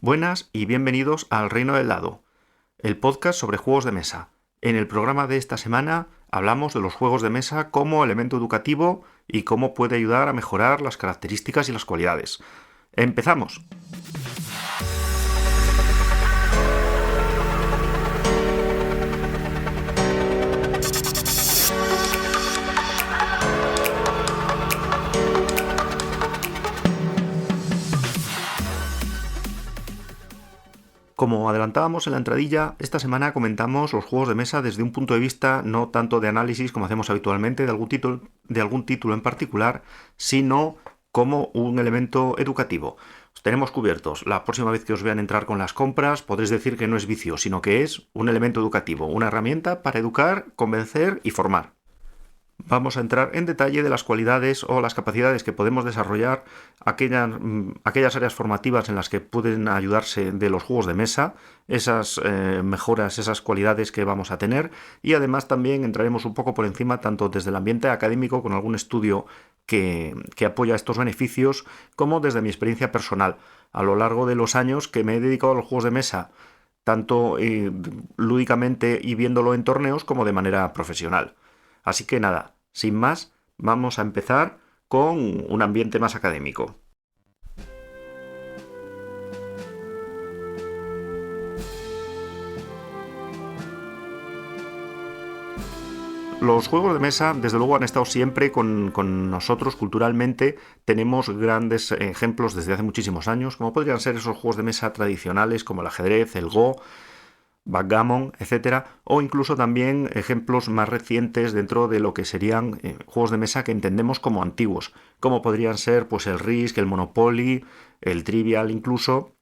Buenas y bienvenidos al Reino del Dado, el podcast sobre juegos de mesa. En el programa de esta semana hablamos de los juegos de mesa como elemento educativo y cómo puede ayudar a mejorar las características y las cualidades. ¡Empezamos! Como adelantábamos en la entradilla, esta semana comentamos los juegos de mesa desde un punto de vista no tanto de análisis como hacemos habitualmente de algún título en particular, sino como un elemento educativo. Os tenemos cubiertos. La próxima vez que os vean entrar con las compras, podréis decir que no es vicio, sino que es un elemento educativo, una herramienta para educar, convencer y formar. Vamos a entrar en detalle de las cualidades o las capacidades que podemos desarrollar, aquellas áreas formativas en las que pueden ayudarse de los juegos de mesa, esas mejoras, esas cualidades que vamos a tener, y además también entraremos un poco por encima tanto desde el ambiente académico con algún estudio que apoya estos beneficios, como desde mi experiencia personal a lo largo de los años que me he dedicado a los juegos de mesa, tanto lúdicamente y viéndolo en torneos como de manera profesional. Así que nada, sin más, vamos a empezar con un ambiente más académico. Los juegos de mesa, desde luego, han estado siempre con nosotros culturalmente. Tenemos grandes ejemplos desde hace muchísimos años, como podrían ser esos juegos de mesa tradicionales como el ajedrez, el Go, backgammon, etcétera, o incluso también ejemplos más recientes dentro de lo que serían juegos de mesa que entendemos como antiguos, como podrían ser pues el Risk, el Monopoly, el Trivial incluso,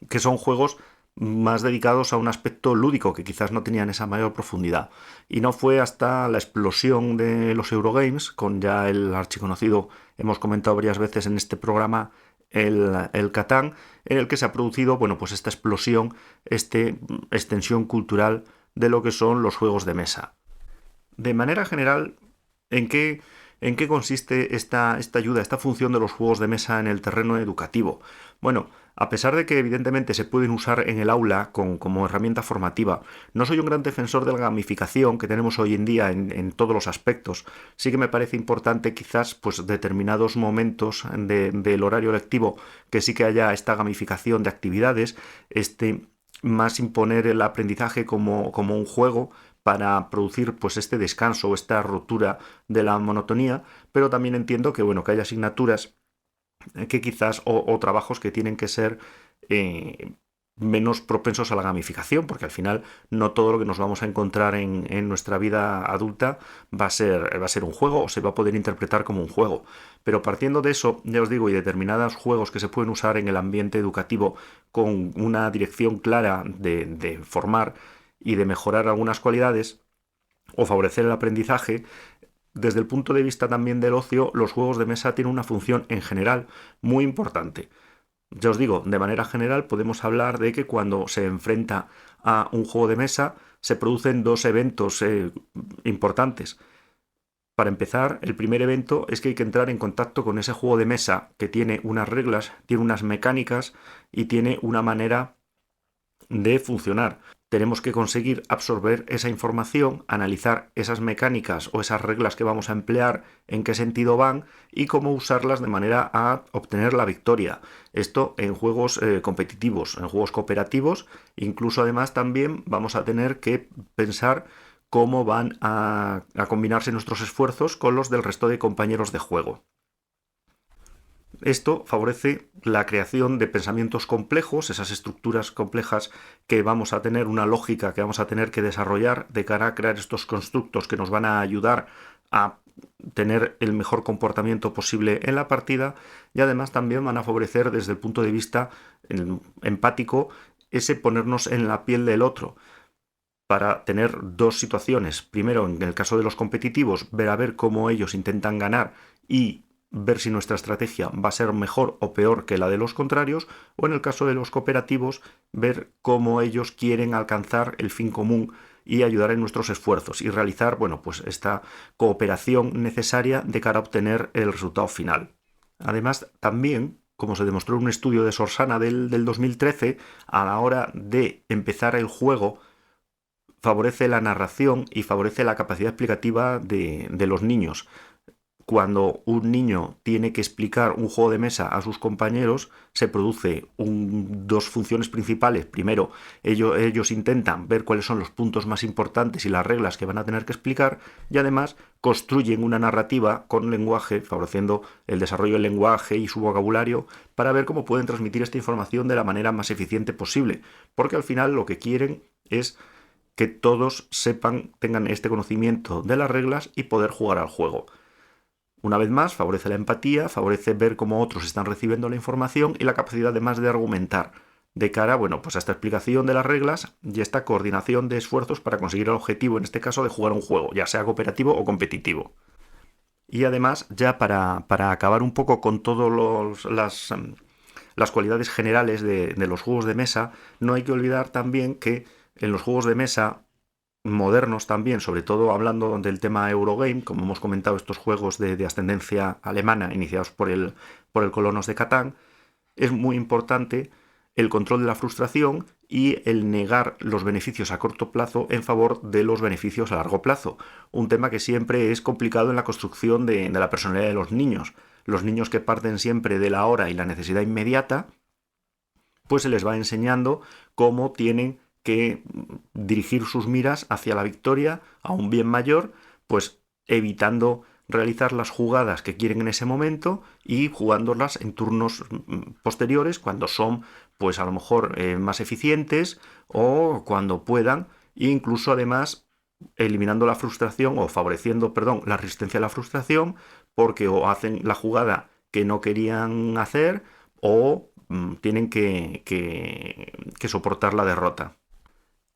que son juegos más dedicados a un aspecto lúdico que quizás no tenían esa mayor profundidad. Y no fue hasta la explosión de los Eurogames, con ya el archiconocido, hemos comentado varias veces en este programa, el Catán, en el que se ha producido, bueno, pues esta explosión, esta extensión cultural de lo que son los juegos de mesa. De manera general, ¿en qué consiste esta ayuda, esta función de los juegos de mesa en el terreno educativo? Bueno, a pesar de que evidentemente se pueden usar en el aula como herramienta formativa, no soy un gran defensor de la gamificación que tenemos hoy en día en todos los aspectos. Sí que me parece importante quizás pues determinados momentos del horario lectivo que sí que haya esta gamificación de actividades, más imponer el aprendizaje como un juego para producir pues este descanso o esta ruptura de la monotonía, pero también entiendo que bueno, que hay asignaturas que quizás o trabajos que tienen que ser menos propensos a la gamificación, porque al final no todo lo que nos vamos a encontrar en nuestra vida adulta va a ser un juego o se va a poder interpretar como un juego. Pero partiendo de eso, ya os digo, y determinados juegos que se pueden usar en el ambiente educativo con una dirección clara de formar y de mejorar algunas cualidades o favorecer el aprendizaje, desde el punto de vista también del ocio, los juegos de mesa tienen una función en general muy importante. Ya os digo, de manera general podemos hablar de que cuando se enfrenta a un juego de mesa se producen dos eventos importantes. Para empezar, el primer evento es que hay que entrar en contacto con ese juego de mesa que tiene unas reglas, tiene unas mecánicas y tiene una manera de funcionar. Tenemos que conseguir absorber esa información, analizar esas mecánicas o esas reglas que vamos a emplear, en qué sentido van y cómo usarlas de manera a obtener la victoria. Esto en juegos competitivos, en juegos cooperativos, incluso además también vamos a tener que pensar cómo van a combinarse nuestros esfuerzos con los del resto de compañeros de juego. Esto favorece la creación de pensamientos complejos, esas estructuras complejas que vamos a tener, una lógica que vamos a tener que desarrollar de cara a crear estos constructos que nos van a ayudar a tener el mejor comportamiento posible en la partida y además también van a favorecer desde el punto de vista empático ese ponernos en la piel del otro para tener dos situaciones. Primero, en el caso de los competitivos, ver a ver cómo ellos intentan ganar y ver si nuestra estrategia va a ser mejor o peor que la de los contrarios, o en el caso de los cooperativos, ver cómo ellos quieren alcanzar el fin común y ayudar en nuestros esfuerzos y realizar, bueno, pues esta cooperación necesaria de cara a obtener el resultado final. Además, también como se demostró en un estudio de Sorsana del 2013, a la hora de empezar el juego, favorece la narración y favorece la capacidad explicativa de los niños. Cuando un niño tiene que explicar un juego de mesa a sus compañeros, se produce dos funciones principales. Primero, ellos intentan ver cuáles son los puntos más importantes y las reglas que van a tener que explicar, y además construyen una narrativa con lenguaje, favoreciendo el desarrollo del lenguaje y su vocabulario, para ver cómo pueden transmitir esta información de la manera más eficiente posible. Porque al final lo que quieren es que todos sepan, tengan este conocimiento de las reglas y poder jugar al juego. Una vez más, favorece la empatía, favorece ver cómo otros están recibiendo la información y la capacidad además de argumentar de cara, bueno, pues a esta explicación de las reglas y esta coordinación de esfuerzos para conseguir el objetivo, en este caso, de jugar un juego, ya sea cooperativo o competitivo. Y además, ya para acabar un poco con todas las cualidades generales de los juegos de mesa, no hay que olvidar también que en los juegos de mesa modernos también, sobre todo hablando del tema Eurogame, como hemos comentado, estos juegos de ascendencia alemana iniciados por el Colonos de Catán, es muy importante el control de la frustración y el negar los beneficios a corto plazo en favor de los beneficios a largo plazo. Un tema que siempre es complicado en la construcción de la personalidad de los niños. Los niños que parten siempre de la hora y la necesidad inmediata, pues se les va enseñando cómo tienen que dirigir sus miras hacia la victoria, a un bien mayor, pues evitando realizar las jugadas que quieren en ese momento y jugándolas en turnos posteriores cuando son, pues a lo mejor más eficientes o cuando puedan, e incluso además eliminando la frustración o favoreciendo, perdón, la resistencia a la frustración, porque o hacen la jugada que no querían hacer o tienen que soportar la derrota.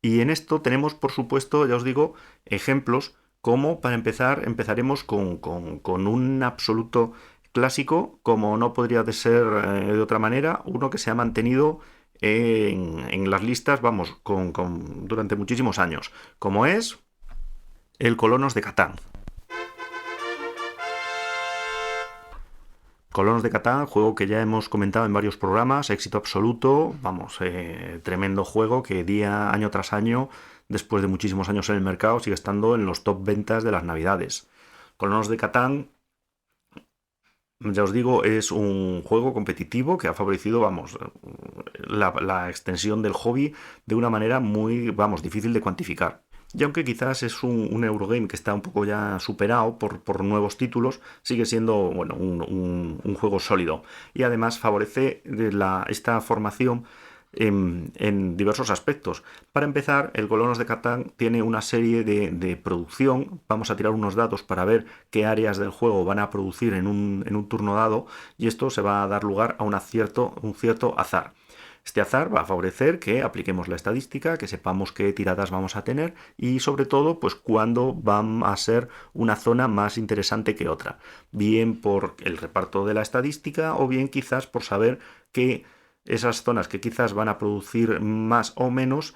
Y en esto tenemos, por supuesto, ya os digo, ejemplos como, para empezar, empezaremos con un absoluto clásico, como no podría de ser de otra manera, uno que se ha mantenido en las listas, vamos, durante muchísimos años, como es el Colonos de Catán. Colonos de Catán, juego que ya hemos comentado en varios programas, éxito absoluto, vamos, tremendo juego que año tras año, después de muchísimos años en el mercado, sigue estando en los top ventas de las navidades. Colonos de Catán, ya os digo, es un juego competitivo que ha favorecido, vamos, la extensión del hobby de una manera muy, vamos, difícil de cuantificar. Y aunque quizás es un Eurogame que está un poco ya superado por nuevos títulos, sigue siendo, bueno, un juego sólido. Y además favorece esta formación en diversos aspectos. Para empezar, el Colonos de Catán tiene una serie de producción. Vamos a tirar unos datos para ver qué áreas del juego van a producir en un turno dado, y esto se va a dar lugar a un cierto azar. Este azar va a favorecer que apliquemos la estadística, que sepamos qué tiradas vamos a tener y sobre todo pues cuándo van a ser una zona más interesante que otra. Bien por el reparto de la estadística o bien quizás por saber que esas zonas que quizás van a producir más o menos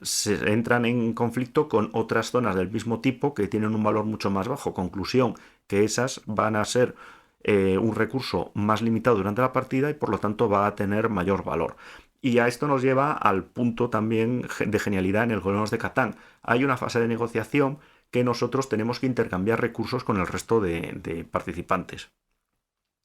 se entran en conflicto con otras zonas del mismo tipo que tienen un valor mucho más bajo. Conclusión, que esas van a ser un recurso más limitado durante la partida y por lo tanto va a tener mayor valor. Y a esto nos lleva al punto también de genialidad en el Colonos de Catán. Hay una fase de negociación que nosotros tenemos que intercambiar recursos con el resto de participantes.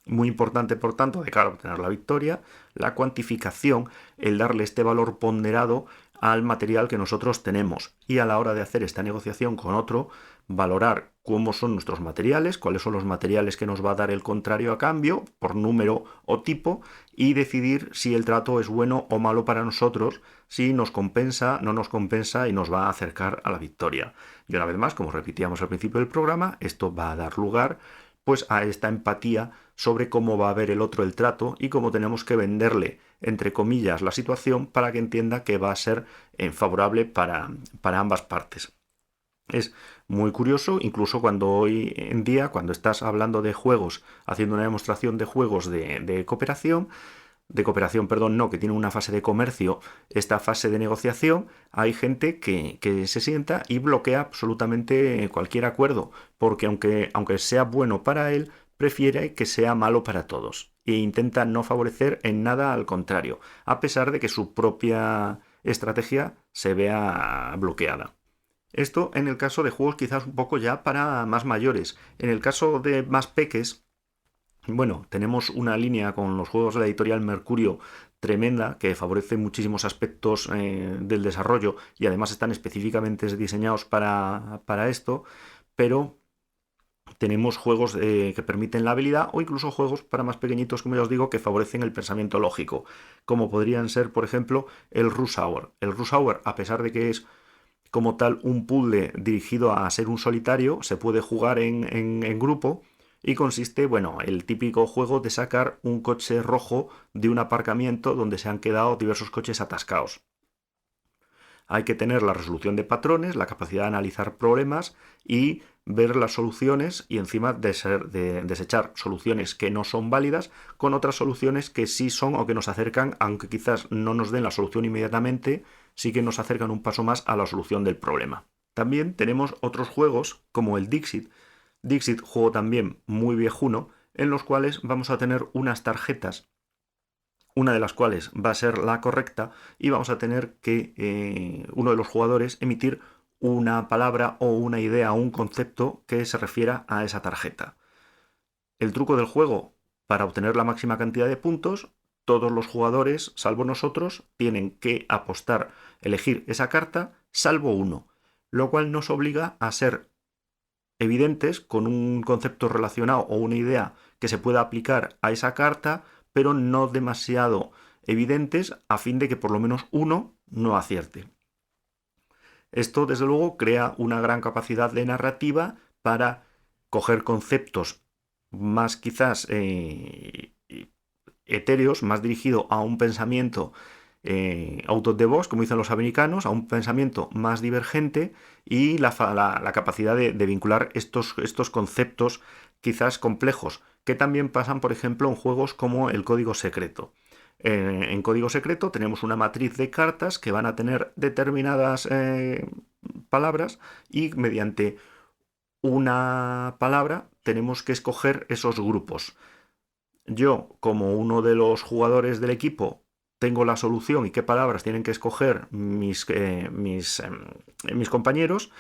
Muy importante, por tanto, de cara a obtener la victoria, la cuantificación, el darle este valor ponderado al material que nosotros tenemos. Y a la hora de hacer esta negociación con otro, valorar cómo son nuestros materiales, cuáles son los materiales que nos va a dar el contrario a cambio, por número o tipo, y decidir si el trato es bueno o malo para nosotros, si nos compensa, no nos compensa y nos va a acercar a la victoria. Y una vez más, como repetíamos al principio del programa, esto va a dar lugar pues a esta empatía sobre cómo va a ver el otro el trato y cómo tenemos que venderle, entre comillas, la situación para que entienda que va a ser favorable para ambas partes. Es muy curioso, incluso cuando hoy en día, cuando estás hablando de juegos, haciendo una demostración de juegos de cooperación, que tiene una fase de comercio, esta fase de negociación, hay gente que se sienta y bloquea absolutamente cualquier acuerdo, porque aunque sea bueno para él, prefiere que sea malo para todos. e intenta no favorecer en nada al contrario, a pesar de que su propia estrategia se vea bloqueada. Esto en el caso de juegos quizás un poco ya para más mayores. En el caso de más peques, bueno, tenemos una línea con los juegos de la editorial Mercurio tremenda que favorece muchísimos aspectos del desarrollo y además están específicamente diseñados para esto, pero tenemos juegos que permiten la habilidad o incluso juegos para más pequeñitos, como ya os digo, que favorecen el pensamiento lógico, como podrían ser, por ejemplo, el Rush Hour. El Rush Hour, a pesar de que es como tal un puzzle dirigido a ser un solitario, se puede jugar en grupo y consiste, bueno, el típico juego de sacar un coche rojo de un aparcamiento donde se han quedado diversos coches atascados. Hay que tener la resolución de patrones, la capacidad de analizar problemas y ver las soluciones y encima desechar soluciones que no son válidas con otras soluciones que sí son o que nos acercan, aunque quizás no nos den la solución inmediatamente, sí que nos acercan un paso más a la solución del problema. También tenemos otros juegos como el Dixit. Dixit, juego también muy viejuno, en los cuales vamos a tener unas tarjetas, una de las cuales va a ser la correcta y vamos a tener que uno de los jugadores emitir una palabra o una idea o un concepto que se refiera a esa tarjeta. El truco del juego, para obtener la máxima cantidad de puntos, todos los jugadores, salvo nosotros, tienen que apostar, elegir esa carta, salvo uno, lo cual nos obliga a ser evidentes con un concepto relacionado o una idea que se pueda aplicar a esa carta, pero no demasiado evidentes a fin de que por lo menos uno no acierte. Esto, desde luego, crea una gran capacidad de narrativa para coger conceptos más quizás etéreos, más dirigido a un pensamiento out of the box, como dicen los americanos, a un pensamiento más divergente y la capacidad de vincular estos conceptos quizás complejos, que también pasan, por ejemplo, en juegos como el Código Secreto. En Código Secreto tenemos una matriz de cartas que van a tener determinadas palabras y mediante una palabra tenemos que escoger esos grupos. Yo, como uno de los jugadores del equipo, tengo la solución y qué palabras tienen que escoger mis compañeros,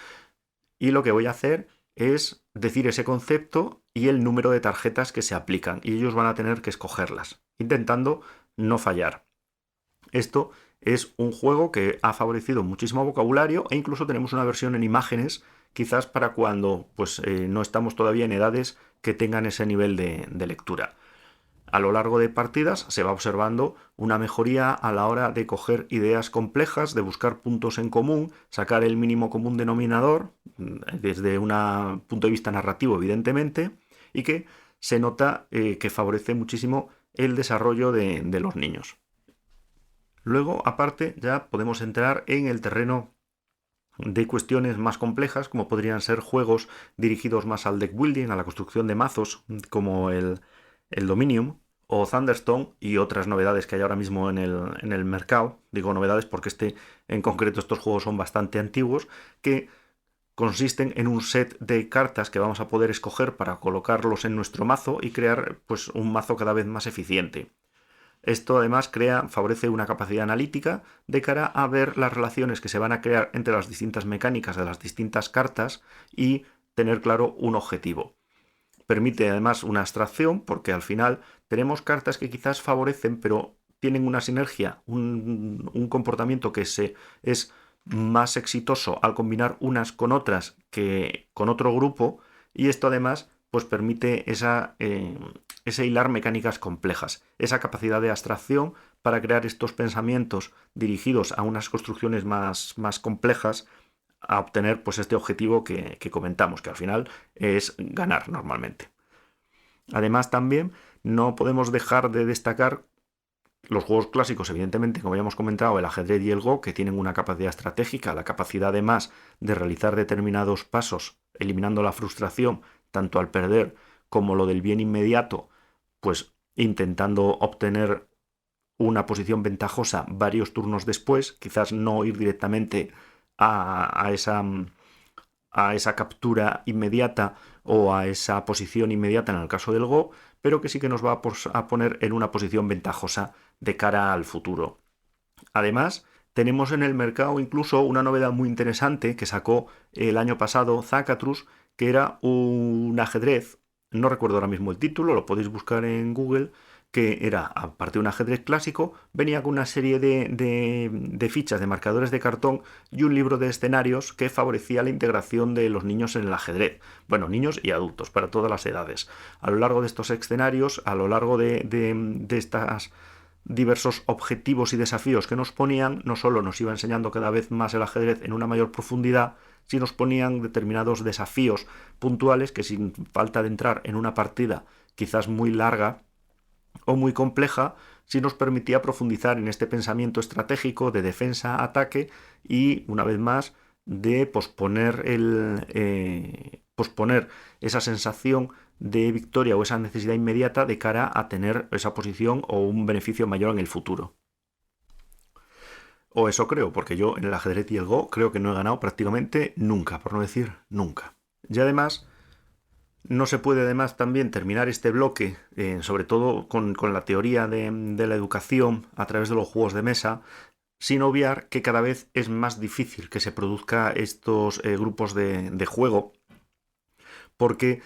y lo que voy a hacer es decir ese concepto y el número de tarjetas que se aplican, y ellos van a tener que escogerlas, intentando no fallar. Esto es un juego que ha favorecido muchísimo vocabulario e incluso tenemos una versión en imágenes, quizás para cuando no estamos todavía en edades que tengan ese nivel de lectura. A lo largo de partidas se va observando una mejoría a la hora de coger ideas complejas, de buscar puntos en común, sacar el mínimo común denominador, desde un punto de vista narrativo, evidentemente, y que se nota que favorece muchísimo el desarrollo de los niños. Luego, aparte, ya podemos entrar en el terreno de cuestiones más complejas, como podrían ser juegos dirigidos más al deck building, a la construcción de mazos, como el Dominion o Thunderstone y otras novedades que hay ahora mismo en el mercado. Digo novedades porque en concreto estos juegos son bastante antiguos, que consisten en un set de cartas que vamos a poder escoger para colocarlos en nuestro mazo y crear un mazo cada vez más eficiente. Esto además favorece una capacidad analítica de cara a ver las relaciones que se van a crear entre las distintas mecánicas de las distintas cartas y tener claro un objetivo. Permite además una abstracción porque al final tenemos cartas que quizás favorecen pero tienen una sinergia, un comportamiento que es más exitoso al combinar unas con otras que con otro grupo, y esto además permite ese hilar mecánicas complejas, esa capacidad de abstracción para crear estos pensamientos dirigidos a unas construcciones más complejas, a obtener este objetivo que comentamos, que al final es ganar normalmente. Además también no podemos dejar de destacar los juegos clásicos, evidentemente, como ya hemos comentado, el ajedrez y el Go, que tienen una capacidad estratégica, la capacidad además de realizar determinados pasos, eliminando la frustración, tanto al perder como lo del bien inmediato, intentando obtener una posición ventajosa varios turnos después, quizás no ir directamente a esa captura inmediata o a esa posición inmediata en el caso del Go, pero que sí que nos va a poner en una posición ventajosa de cara al futuro. Además, tenemos en el mercado incluso una novedad muy interesante que sacó el año pasado Zacatrus, que era un ajedrez, no recuerdo ahora mismo el título, lo podéis buscar en Google, que era, aparte de un ajedrez clásico, venía con una serie de fichas, de marcadores de cartón y un libro de escenarios que favorecía la integración de los niños en el ajedrez. Bueno, niños y adultos, para todas las edades. A lo largo de estos escenarios, a lo largo de estas diversos objetivos y desafíos que nos ponían, no solo nos iba enseñando cada vez más el ajedrez en una mayor profundidad, sino nos ponían determinados desafíos puntuales que, sin falta de entrar en una partida quizás muy larga o muy compleja, sí nos permitía profundizar en este pensamiento estratégico de defensa-ataque y, una vez más, de posponer esa sensación de victoria o esa necesidad inmediata de cara a tener esa posición o un beneficio mayor en el futuro. O eso creo, porque yo en el ajedrez y el Go creo que no he ganado prácticamente nunca, por no decir nunca. Y además, no se puede además también terminar este bloque, sobre todo con la teoría de la educación a través de los juegos de mesa, sin obviar que cada vez es más difícil que se produzca estos grupos de juego, porque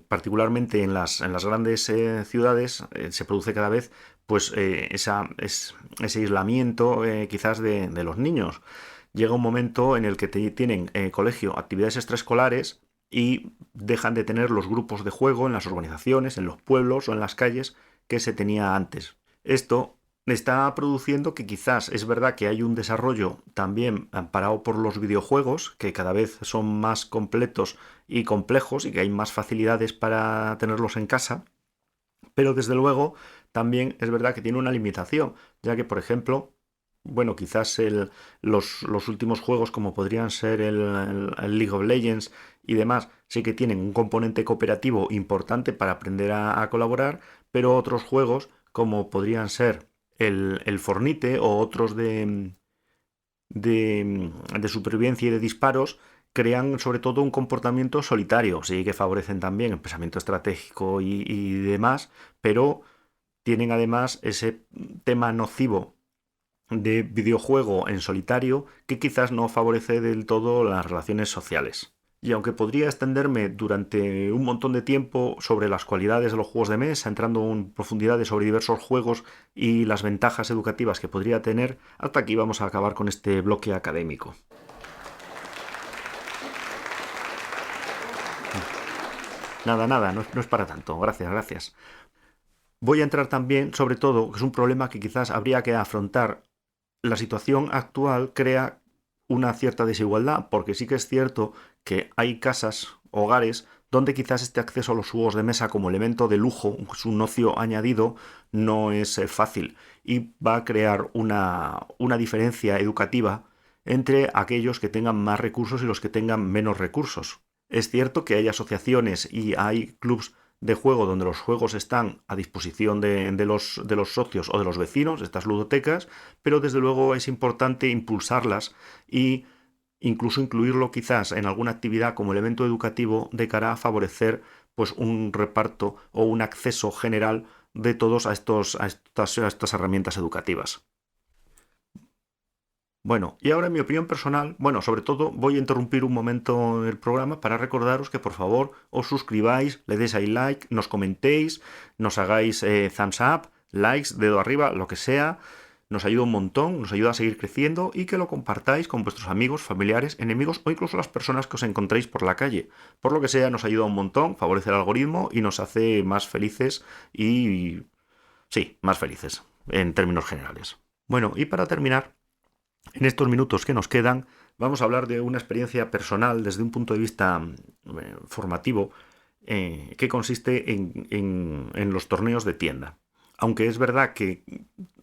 particularmente en las grandes ciudades se produce cada vez pues ese aislamiento quizás de los niños. Llega un momento en el que tienen colegio, actividades extraescolares y dejan de tener los grupos de juego en las urbanizaciones, en los pueblos o en las calles que se tenía antes. Esto está produciendo que quizás es verdad que hay un desarrollo también amparado por los videojuegos, que cada vez son más completos y complejos y que hay más facilidades para tenerlos en casa, pero desde luego también es verdad que tiene una limitación, ya que, por ejemplo, bueno, quizás los últimos juegos como podrían ser el League of Legends y demás, sí que tienen un componente cooperativo importante para aprender a colaborar, pero otros juegos como podrían ser el Fornite o otros de supervivencia y de disparos, crean sobre todo un comportamiento solitario. Sí que favorecen también el pensamiento estratégico y demás, pero tienen además ese tema nocivo de videojuego en solitario que quizás no favorece del todo las relaciones sociales. Y aunque podría extenderme durante un montón de tiempo sobre las cualidades de los juegos de mesa, entrando en profundidades sobre diversos juegos y las ventajas educativas que podría tener, hasta aquí vamos a acabar con este bloque académico. Nada, no es para tanto. Gracias. Voy a entrar también, sobre todo, que es un problema que quizás habría que afrontar. La situación actual crea una cierta desigualdad, porque sí que es cierto que hay casas, hogares, donde quizás este acceso a los juegos de mesa como elemento de lujo, un ocio añadido, no es fácil y va a crear una diferencia educativa entre aquellos que tengan más recursos y los que tengan menos recursos. Es cierto que hay asociaciones y hay clubs de juego donde los juegos están a disposición de los socios o de los vecinos, estas ludotecas, pero desde luego es importante impulsarlas y incluso incluirlo quizás en alguna actividad como elemento educativo de cara a favorecer pues un reparto o un acceso general de todos a estas herramientas educativas. Bueno, y ahora en mi opinión personal, bueno, sobre todo voy a interrumpir un momento el programa para recordaros que por favor os suscribáis, le deis ahí like, nos comentéis, nos hagáis thumbs up, likes, dedo arriba, lo que sea, nos ayuda un montón, nos ayuda a seguir creciendo y que lo compartáis con vuestros amigos, familiares, enemigos o incluso las personas que os encontréis por la calle. Por lo que sea, nos ayuda un montón, favorece el algoritmo y nos hace más felices y... sí, más felices en términos generales. Bueno, y para terminar, en estos minutos que nos quedan, vamos a hablar de una experiencia personal desde un punto de vista formativo que consiste en los torneos de tienda. Aunque es verdad que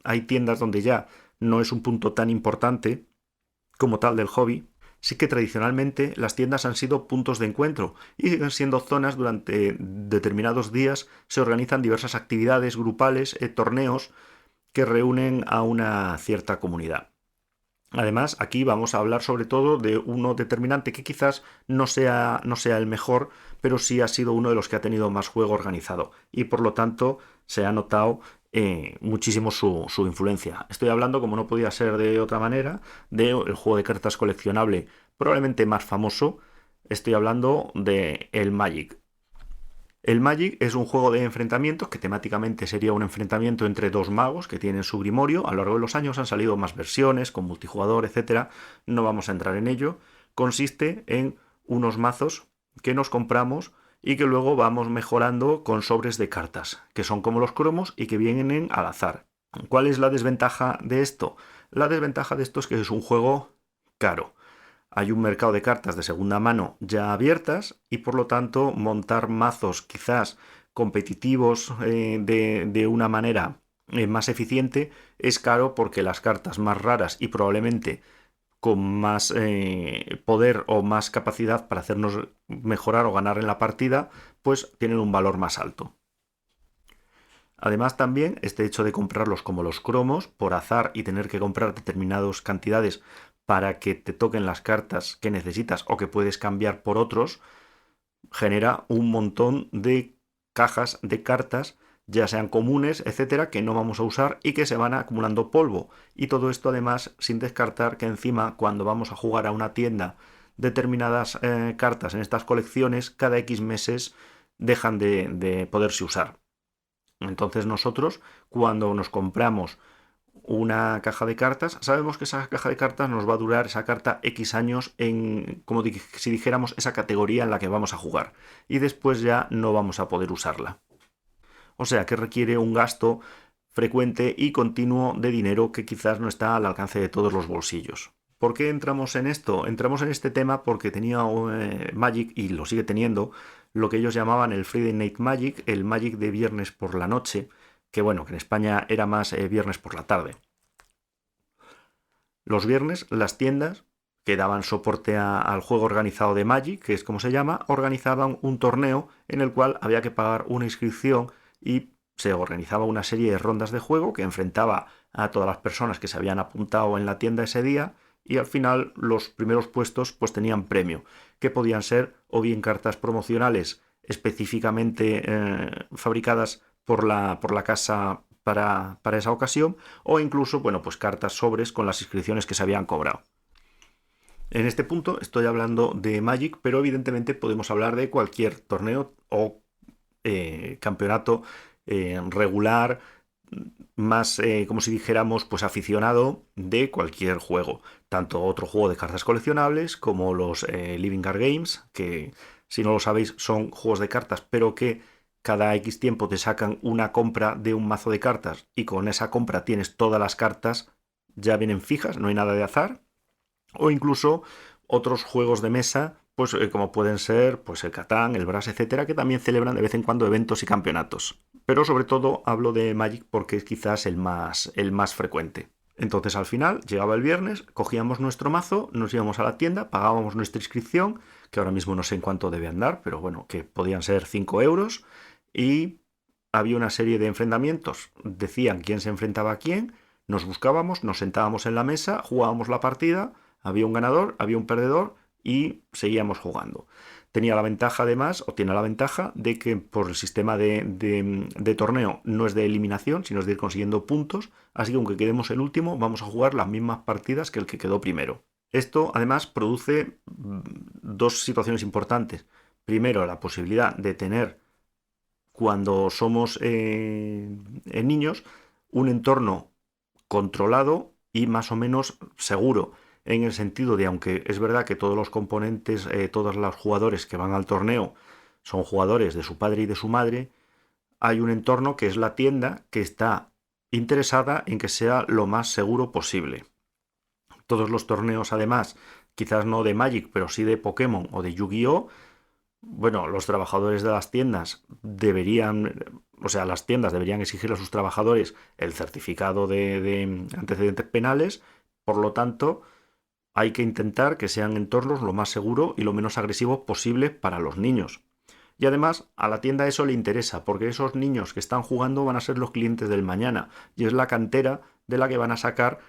hay tiendas donde ya no es un punto tan importante como tal del hobby, sí que tradicionalmente las tiendas han sido puntos de encuentro y siguen siendo zonas durante determinados días se organizan diversas actividades grupales, torneos que reúnen a una cierta comunidad. Además, aquí vamos a hablar sobre todo de uno determinante que quizás no sea el mejor, pero sí ha sido uno de los que ha tenido más juego organizado y por lo tanto se ha notado muchísimo su influencia. Estoy hablando, como no podía ser de otra manera, del juego de cartas coleccionable probablemente más famoso. Estoy hablando de el Magic. El Magic es un juego de enfrentamientos que temáticamente sería un enfrentamiento entre dos magos que tienen su grimorio. A lo largo de los años han salido más versiones con multijugador, etcétera. No vamos a entrar en ello. Consiste en unos mazos que nos compramos y que luego vamos mejorando con sobres de cartas, que son como los cromos y que vienen al azar. ¿Cuál es la desventaja de esto? La desventaja de esto es que es un juego caro. Hay un mercado de cartas de segunda mano ya abiertas y por lo tanto montar mazos quizás competitivos de una manera más eficiente es caro porque las cartas más raras y probablemente con más poder o más capacidad para hacernos mejorar o ganar en la partida, pues tienen un valor más alto. Además también este hecho de comprarlos como los cromos por azar y tener que comprar determinadas cantidades para que te toquen las cartas que necesitas o que puedes cambiar por otros, genera un montón de cajas de cartas, ya sean comunes, etcétera, que no vamos a usar y que se van acumulando polvo. Y todo esto además sin descartar que encima cuando vamos a jugar a una tienda determinadas cartas en estas colecciones, cada X meses dejan de poderse usar. Entonces nosotros, cuando nos compramos una caja de cartas, sabemos que esa caja de cartas nos va a durar esa carta X años en, como si dijéramos, esa categoría en la que vamos a jugar. Y después ya no vamos a poder usarla. O sea que requiere un gasto frecuente y continuo de dinero que quizás no está al alcance de todos los bolsillos. ¿Por qué entramos en esto? Entramos en este tema porque tenía Magic, y lo sigue teniendo, lo que ellos llamaban el Friday Night Magic, el Magic de viernes por la noche, que bueno, que en España era más viernes por la tarde. Los viernes las tiendas que daban soporte al juego organizado de Magic, que es como se llama, organizaban un torneo en el cual había que pagar una inscripción y se organizaba una serie de rondas de juego que enfrentaba a todas las personas que se habían apuntado en la tienda ese día y al final los primeros puestos pues tenían premio, que podían ser o bien cartas promocionales específicamente fabricadas por la casa para esa ocasión o incluso, bueno, pues cartas sobres con las inscripciones que se habían cobrado. En este punto estoy hablando de Magic, pero evidentemente podemos hablar de cualquier torneo o campeonato regular, más como si dijéramos, pues aficionado de cualquier juego. Tanto otro juego de cartas coleccionables como los Living Card Games, que si no lo sabéis son juegos de cartas, pero que cada X tiempo te sacan una compra de un mazo de cartas y con esa compra tienes todas las cartas, ya vienen fijas, no hay nada de azar. O incluso otros juegos de mesa, pues como pueden ser pues el Catán, el Brass, etcétera, que también celebran de vez en cuando eventos y campeonatos. Pero sobre todo hablo de Magic porque es quizás el más frecuente. Entonces al final llegaba el viernes, cogíamos nuestro mazo, nos íbamos a la tienda, pagábamos nuestra inscripción, que ahora mismo no sé en cuánto debe andar, pero bueno, que podían ser 5 euros, y había una serie de enfrentamientos. Decían quién se enfrentaba a quién, nos buscábamos, nos sentábamos en la mesa, jugábamos la partida, había un ganador, había un perdedor y seguíamos jugando. Tenía la ventaja además, o tiene la ventaja, de que por el sistema de torneo no es de eliminación, sino es de ir consiguiendo puntos, así que aunque quedemos el último, vamos a jugar las mismas partidas que el que quedó primero. Esto además produce dos situaciones importantes. Primero, la posibilidad de tener, cuando somos niños, un entorno controlado y más o menos seguro, en el sentido de, aunque es verdad que todos los componentes, todos los jugadores que van al torneo son jugadores de su padre y de su madre, hay un entorno que es la tienda que está interesada en que sea lo más seguro posible. Todos los torneos, además, quizás no de Magic, pero sí de Pokémon o de Yu-Gi-Oh!, bueno, los trabajadores de las tiendas deberían, o sea, las tiendas deberían exigir a sus trabajadores el certificado de antecedentes penales, por lo tanto, hay que intentar que sean entornos lo más seguros y lo menos agresivos posible para los niños. Y además, a la tienda eso le interesa, porque esos niños que están jugando van a ser los clientes del mañana, y es la cantera de la que van a sacar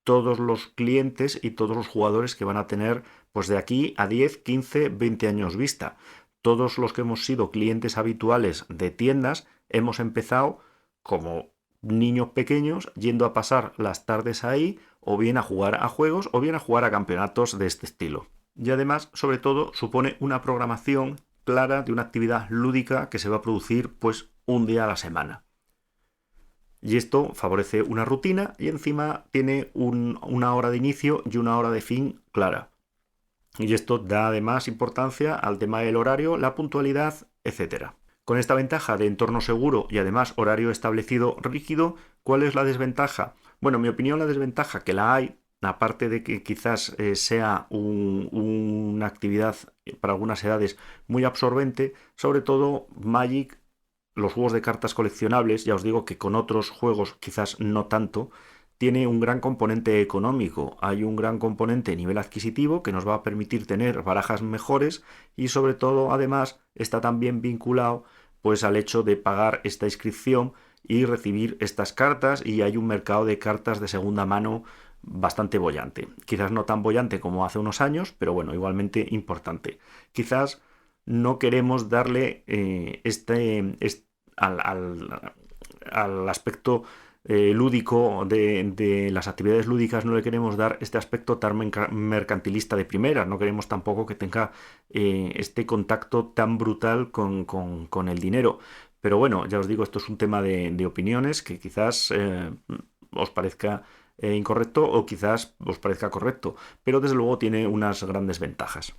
todos los clientes y todos los jugadores que van a tener pues de aquí a 10, 15, 20 años vista. Todos los que hemos sido clientes habituales de tiendas hemos empezado como niños pequeños yendo a pasar las tardes ahí, o bien a jugar a juegos o bien a jugar a campeonatos de este estilo. Y además, sobre todo, supone una programación clara de una actividad lúdica que se va a producir pues un día a la semana. Y esto favorece una rutina y encima tiene una hora de inicio y una hora de fin clara. Y esto da además importancia al tema del horario, la puntualidad, etc. Con esta ventaja de entorno seguro y además horario establecido rígido, ¿cuál es la desventaja? Bueno, en mi opinión la desventaja que la hay, aparte de que quizás sea una actividad para algunas edades muy absorbente, sobre todo Magic, los juegos de cartas coleccionables, ya os digo que con otros juegos quizás no tanto, tiene un gran componente económico, hay un gran componente a nivel adquisitivo que nos va a permitir tener barajas mejores y sobre todo además está también vinculado pues al hecho de pagar esta inscripción y recibir estas cartas, y hay un mercado de cartas de segunda mano bastante bollante. Quizás no tan bollante como hace unos años, pero bueno, igualmente importante. Quizás no queremos darle al aspecto lúdico de las actividades lúdicas, no le queremos dar este aspecto tan mercantilista de primera, no queremos tampoco que tenga este contacto tan brutal con el dinero. Pero bueno, ya os digo, esto es un tema de opiniones que quizás os parezca incorrecto o quizás os parezca correcto, pero desde luego tiene unas grandes ventajas.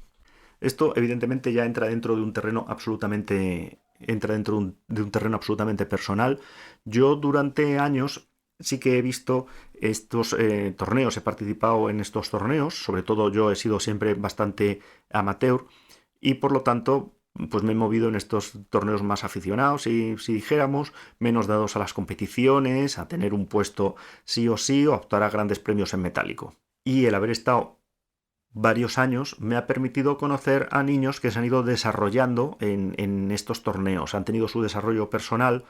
Esto evidentemente ya entra dentro de un terreno absolutamente personal. Yo durante años sí que he visto estos torneos, he participado en estos torneos, sobre todo yo he sido siempre bastante amateur y por lo tanto pues me he movido en estos torneos más aficionados y, si dijéramos, menos dados a las competiciones, a tener un puesto sí o sí o a optar a grandes premios en metálico. Y el haber estado varios años me ha permitido conocer a niños que se han ido desarrollando en estos torneos, han tenido su desarrollo personal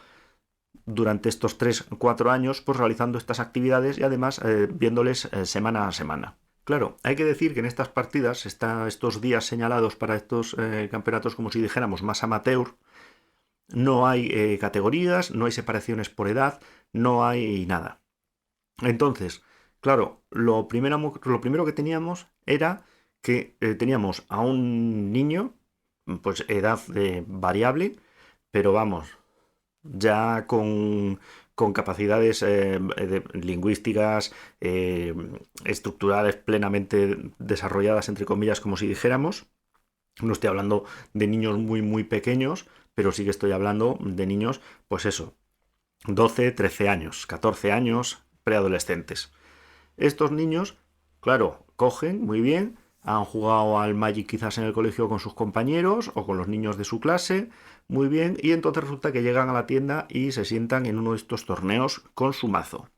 durante estos 3-4 años, pues realizando estas actividades y además viéndoles semana a semana. Claro, hay que decir que en estas partidas, estos días señalados para estos campeonatos, como si dijéramos más amateur, no hay categorías, no hay separaciones por edad, no hay nada. Entonces, claro, lo primero que teníamos era que teníamos a un niño, pues edad variable, pero vamos, ya con capacidades lingüísticas, estructurales plenamente desarrolladas, entre comillas, como si dijéramos. No estoy hablando de niños muy, muy pequeños, pero sí que estoy hablando de niños, pues eso, 12, 13 años, 14 años, preadolescentes. Estos niños, claro, cogen muy bien, han jugado al Magic quizás en el colegio con sus compañeros o con los niños de su clase, muy bien, y entonces resulta que llegan a la tienda y se sientan en uno de estos torneos con su mazo,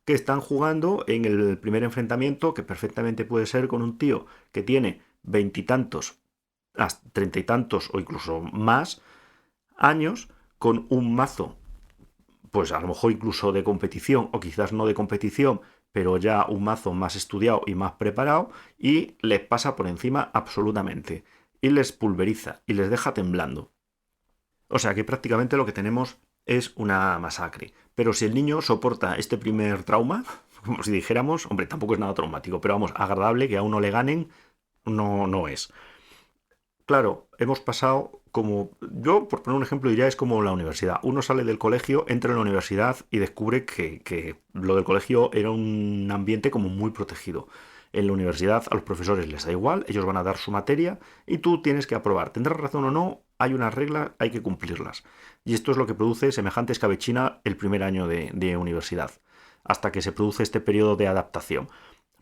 que están jugando en el primer enfrentamiento, que perfectamente puede ser con un tío que tiene 20 y tantos, hasta 30 y tantos o incluso más años, con un mazo pues a lo mejor incluso de competición o quizás no de competición, pero ya un mazo más estudiado y más preparado, y les pasa por encima absolutamente y les pulveriza y les deja temblando. O sea que prácticamente lo que tenemos es una masacre. Pero si el niño soporta este primer trauma, como si dijéramos, hombre, tampoco es nada traumático, pero vamos, agradable que a uno le ganen, no es. Claro, hemos pasado como, yo por poner un ejemplo diría es como la universidad. Uno sale del colegio, entra en la universidad y descubre que lo del colegio era un ambiente como muy protegido. En la universidad a los profesores les da igual, ellos van a dar su materia y tú tienes que aprobar. Tendrás razón o no, hay unas reglas, hay que cumplirlas. Y esto es lo que produce semejante escabechina el primer año de universidad, hasta que se produce este periodo de adaptación.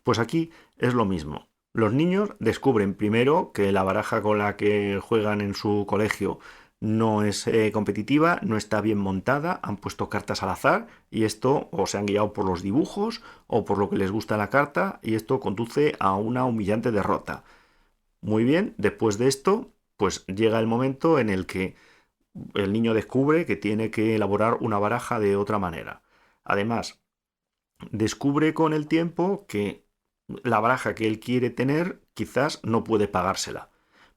Pues aquí es lo mismo. Los niños descubren primero que la baraja con la que juegan en su colegio no es competitiva, no está bien montada, han puesto cartas al azar y esto o se han guiado por los dibujos o por lo que les gusta la carta, y esto conduce a una humillante derrota. Muy bien, después de esto, pues llega el momento en el que el niño descubre que tiene que elaborar una baraja de otra manera. Además, descubre con el tiempo que la baraja que él quiere tener quizás no puede pagársela,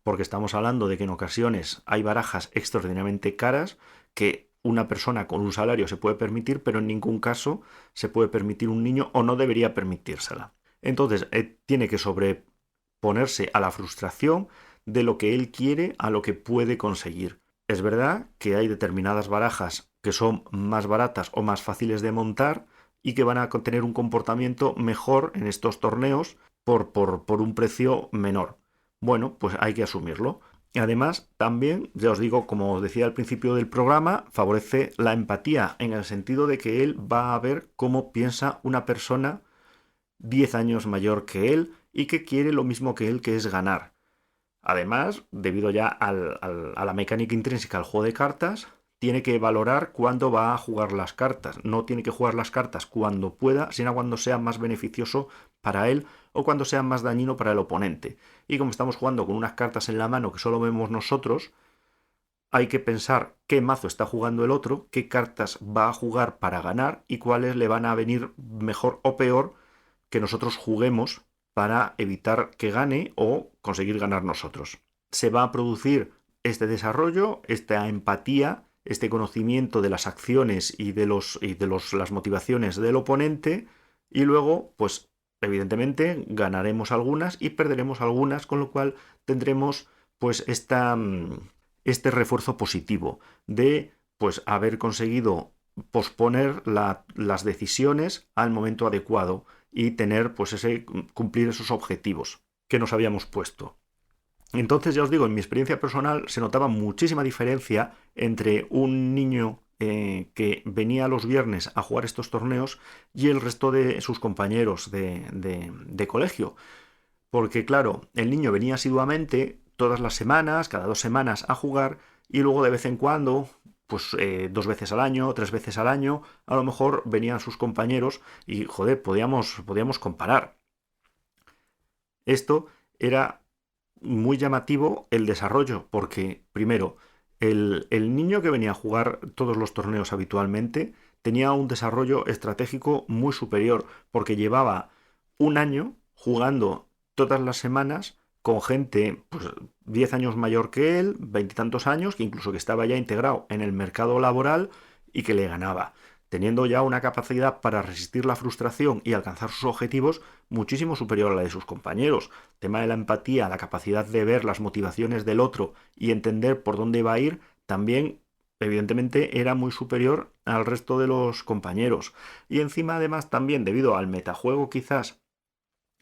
porque estamos hablando de que en ocasiones hay barajas extraordinariamente caras que una persona con un salario se puede permitir, pero en ningún caso se puede permitir un niño o no debería permitírsela. Entonces, tiene que sobreponerse a la frustración de lo que él quiere a lo que puede conseguir. Es verdad que hay determinadas barajas que son más baratas o más fáciles de montar y que van a tener un comportamiento mejor en estos torneos por un precio menor. Bueno, pues hay que asumirlo. Y además, también, ya os digo, como os decía al principio del programa, favorece la empatía en el sentido de que él va a ver cómo piensa una persona 10 años mayor que él y que quiere lo mismo que él, que es ganar. Además, debido ya a la mecánica intrínseca al juego de cartas, tiene que valorar cuándo va a jugar las cartas. No tiene que jugar las cartas cuando pueda, sino cuando sea más beneficioso para él o cuando sea más dañino para el oponente. Y como estamos jugando con unas cartas en la mano que solo vemos nosotros, hay que pensar qué mazo está jugando el otro, qué cartas va a jugar para ganar y cuáles le van a venir mejor o peor que nosotros juguemos para evitar que gane o conseguir ganar nosotros. Se va a producir este desarrollo, esta empatía, este conocimiento de las acciones y de las motivaciones del oponente, y luego, pues, evidentemente, ganaremos algunas y perderemos algunas, con lo cual tendremos, pues, este refuerzo positivo de, pues, haber conseguido posponer las decisiones al momento adecuado y tener, pues, cumplir esos objetivos que nos habíamos puesto. Entonces, ya os digo, en mi experiencia personal se notaba muchísima diferencia entre un niño que venía los viernes a jugar estos torneos y el resto de sus compañeros de colegio. Porque, claro, el niño venía asiduamente todas las semanas, cada 2 semanas a jugar, y luego de vez en cuando, pues 2 veces al año, 3 veces al año, a lo mejor venían sus compañeros y, joder, podíamos comparar. Esto era muy llamativo el desarrollo, porque primero, el niño que venía a jugar todos los torneos habitualmente tenía un desarrollo estratégico muy superior, porque llevaba un año jugando todas las semanas con gente, pues 10 años mayor que él, 20 y tantos años, que incluso que estaba ya integrado en el mercado laboral y que le ganaba, teniendo ya una capacidad para resistir la frustración y alcanzar sus objetivos muchísimo superior a la de sus compañeros. El tema de la empatía, la capacidad de ver las motivaciones del otro y entender por dónde va a ir, también evidentemente era muy superior al resto de los compañeros. Y encima además también debido al metajuego quizás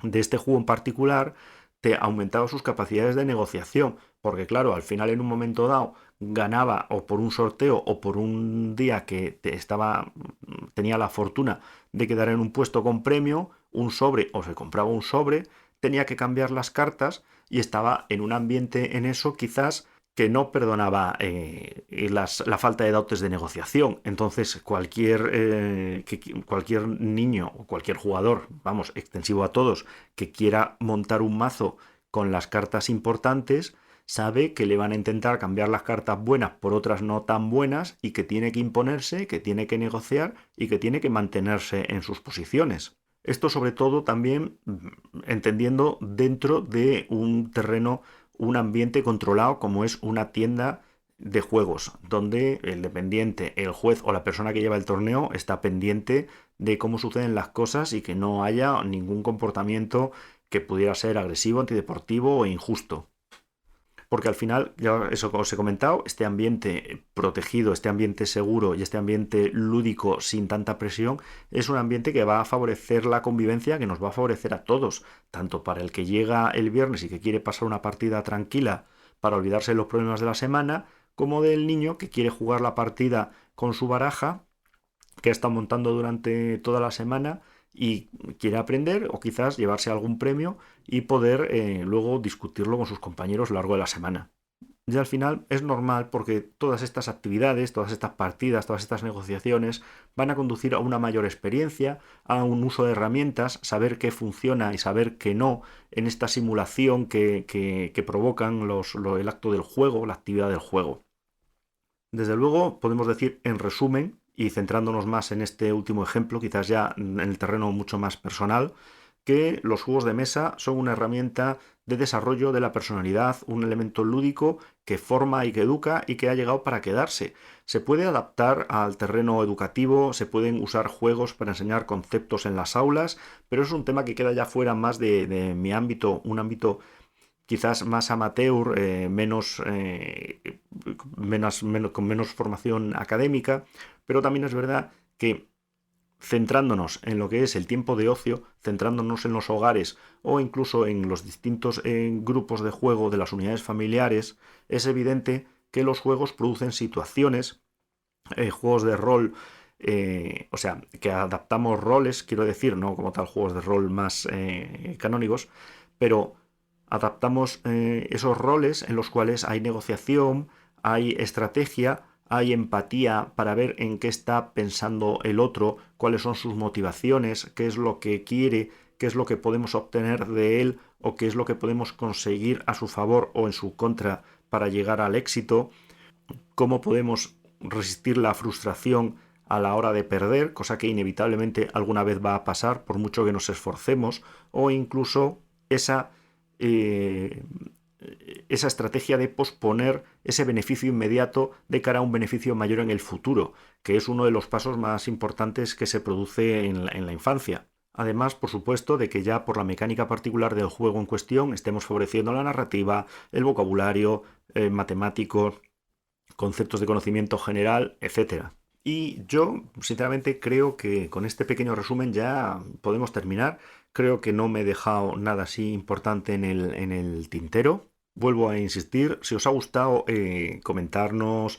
de este juego en particular, te aumentaba sus capacidades de negociación, porque claro, al final en un momento dado ganaba o por un sorteo o por un día que tenía la fortuna de quedar en un puesto con premio, un sobre o se compraba un sobre, tenía que cambiar las cartas y estaba en un ambiente en eso quizás que no perdonaba la falta de dotes de negociación. Entonces, cualquier niño o cualquier jugador, vamos, extensivo a todos, que quiera montar un mazo con las cartas importantes, sabe que le van a intentar cambiar las cartas buenas por otras no tan buenas y que tiene que imponerse, que tiene que negociar y que tiene que mantenerse en sus posiciones. Esto sobre todo también entendiendo dentro de un terreno, un ambiente controlado como es una tienda de juegos, donde el dependiente, el juez o la persona que lleva el torneo está pendiente de cómo suceden las cosas y que no haya ningún comportamiento que pudiera ser agresivo, antideportivo o injusto. Porque al final, ya eso como os he comentado, este ambiente protegido, este ambiente seguro y este ambiente lúdico sin tanta presión es un ambiente que va a favorecer la convivencia, que nos va a favorecer a todos, tanto para el que llega el viernes y que quiere pasar una partida tranquila para olvidarse de los problemas de la semana, como del niño que quiere jugar la partida con su baraja que está montando durante toda la semana y quiere aprender o quizás llevarse algún premio y poder luego discutirlo con sus compañeros a lo largo de la semana. Y al final es normal porque todas estas actividades, todas estas partidas, todas estas negociaciones van a conducir a una mayor experiencia, a un uso de herramientas, saber qué funciona y saber qué no en esta simulación que provocan el acto del juego, la actividad del juego. Desde luego, podemos decir en resumen, y centrándonos más en este último ejemplo, quizás ya en el terreno mucho más personal, que los juegos de mesa son una herramienta de desarrollo de la personalidad, un elemento lúdico que forma y que educa y que ha llegado para quedarse. Se puede adaptar al terreno educativo, se pueden usar juegos para enseñar conceptos en las aulas, pero es un tema que queda ya fuera más de mi ámbito, un ámbito quizás más amateur, con menos formación académica, pero también es verdad que centrándonos en lo que es el tiempo de ocio, centrándonos en los hogares o incluso en los distintos grupos de juego de las unidades familiares, es evidente que los juegos producen situaciones, juegos de rol, o sea, que adaptamos roles, quiero decir, no como tal juegos de rol más canónigos, pero adaptamos esos roles en los cuales hay negociación, hay estrategia, hay empatía para ver en qué está pensando el otro, cuáles son sus motivaciones, qué es lo que quiere, qué es lo que podemos obtener de él o qué es lo que podemos conseguir a su favor o en su contra para llegar al éxito, cómo podemos resistir la frustración a la hora de perder, cosa que inevitablemente alguna vez va a pasar por mucho que nos esforcemos, o incluso esa eh, esa estrategia de posponer ese beneficio inmediato de cara a un beneficio mayor en el futuro, que es uno de los pasos más importantes que se produce en la infancia. Además, por supuesto, de que ya por la mecánica particular del juego en cuestión estemos favoreciendo la narrativa, el vocabulario matemático, conceptos de conocimiento general, etcétera. Y yo, sinceramente, creo que con este pequeño resumen ya podemos terminar. Creo que no me he dejado nada así importante en el tintero. Vuelvo a insistir, si os ha gustado, comentarnos,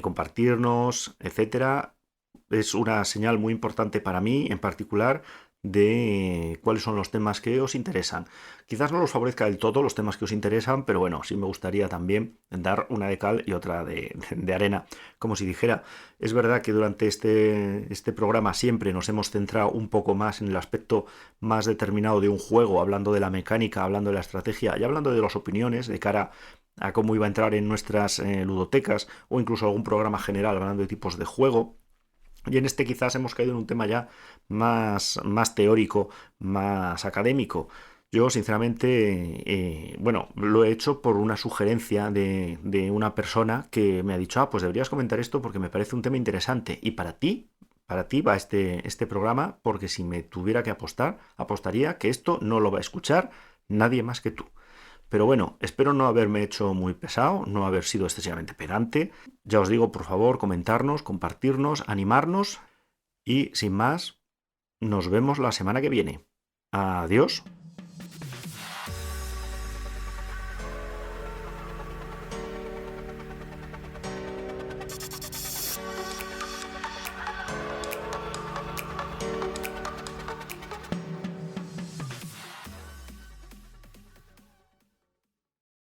compartirnos, etcétera. Es una señal muy importante para mí, en particular, de cuáles son los temas que os interesan. Quizás no los favorezca del todo los temas que os interesan, pero bueno, sí me gustaría también dar una de cal y otra de arena, como si dijera. Es verdad que durante este programa siempre nos hemos centrado un poco más en el aspecto más determinado de un juego, hablando de la mecánica, hablando de la estrategia y hablando de las opiniones de cara a cómo iba a entrar en nuestras ludotecas o incluso algún programa general hablando de tipos de juego. Y en este quizás hemos caído en un tema ya más teórico, más académico. Yo, sinceramente, bueno, lo he hecho por una sugerencia de una persona que me ha dicho, pues deberías comentar esto porque me parece un tema interesante. Y para ti va este programa, porque si me tuviera que apostar, apostaría que esto no lo va a escuchar nadie más que tú. Pero bueno, espero no haberme hecho muy pesado, no haber sido excesivamente pedante. Ya os digo, por favor, comentarnos, compartirnos, animarnos y sin más, nos vemos la semana que viene. Adiós.